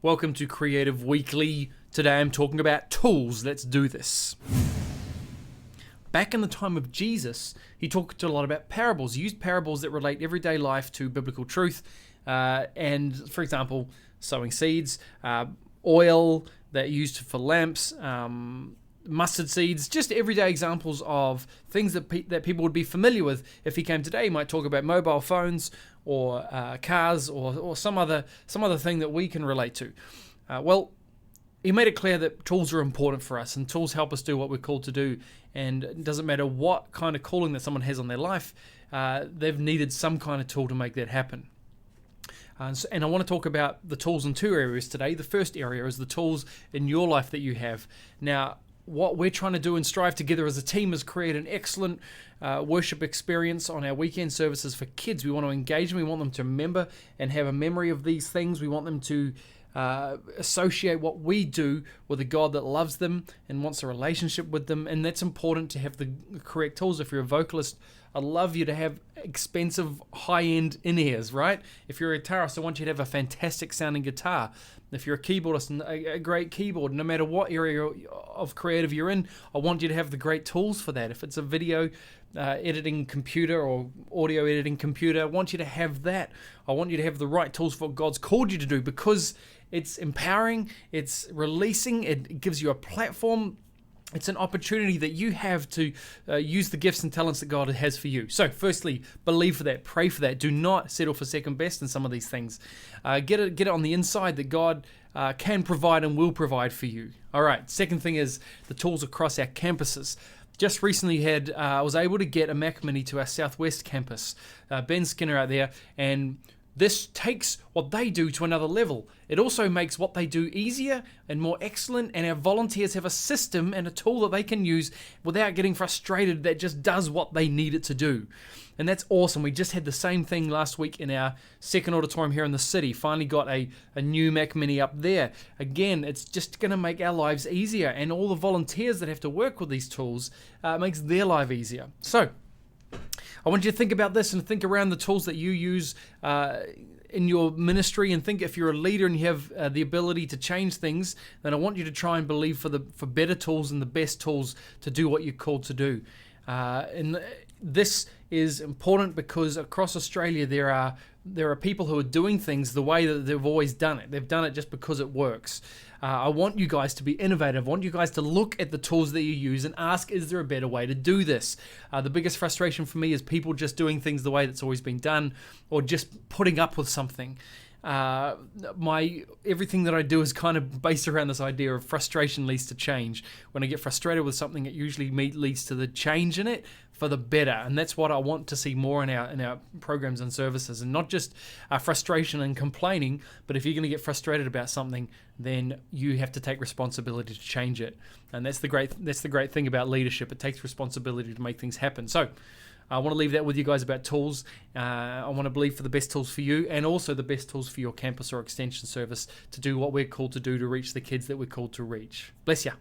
Welcome to Creative Weekly. Today I'm talking about tools. Let's do this. Back in the time of Jesus, he talked a lot about parables. He used parables that relate everyday life to biblical truth. And for example, sowing seeds, oil that used for lamps, mustard seeds, just everyday examples of things that people would be familiar with. If he came today, he might talk about mobile phones or cars or some other thing that we can relate to. He made it clear that tools are important for us, and tools help us do what we're called to do. And it doesn't matter what kind of calling that someone has on their life, they've needed some kind of tool to make that happen. And I want to talk about the tools in two areas today. The first area is the tools in your life that you have. Now, what we're trying to do and strive together as a team is create an excellent worship experience on our weekend services for kids. We want to engage them. We want them to remember and have a memory of these things. We want them to associate what we do with a God that loves them and wants a relationship with them. And that's important to have the correct tools. If you're a vocalist, I'd love you to have expensive, high-end in-ears, right? If you're a guitarist, I want you to have a fantastic sounding guitar. If you're a keyboardist, a great keyboard. No matter what area of creative you're in, I want you to have the great tools for that. If it's a video editing computer or audio editing computer, I want you to have that. I want you to have the right tools for what God's called you to do, because it's empowering, it's releasing, it gives you a platform. It's an opportunity that you have to use the gifts and talents that God has for you. So firstly, believe for that, pray for that. Do not settle for second best in some of these things. Get it on the inside that God can provide and will provide for you. All right, second thing is the tools across our campuses. Just recently I was able to get a Mac Mini to our Southwest campus. Ben Skinner out there, and this takes what they do to another level. It also makes what they do easier and more excellent, and our volunteers have a system and a tool that they can use without getting frustrated that just does what they need it to do. And that's awesome. We just had the same thing last week in our second auditorium here in the city. Finally got a new Mac Mini up there. Again, it's just going to make our lives easier, and all the volunteers that have to work with these tools makes their life easier. So I want you to think about this and think around the tools that you use in your ministry, and think if you're a leader and you have the ability to change things, then I want you to try and believe for better tools and the best tools to do what you're called to do. And this is important because across Australia there are people who are doing things the way that they've always done it. They've done it just because it works. I want you guys to be innovative. I want you guys to look at the tools that you use and ask, is there a better way to do this? The biggest frustration for me is people just doing things the way that's always been done, or just putting up with something. Everything that I do is kind of based around this idea of frustration leads to change. When I get frustrated with something, it usually leads to the change in it for the better, and that's what I want to see more in our programs and services, and not just frustration and complaining. But if you're going to get frustrated about something, then you have to take responsibility to change it, and that's the great thing about leadership. It takes responsibility to make things happen. So I want to leave that with you guys about tools. I want to believe for the best tools for you, and also the best tools for your campus or extension service to do what we're called to do to reach the kids that we're called to reach. Bless ya.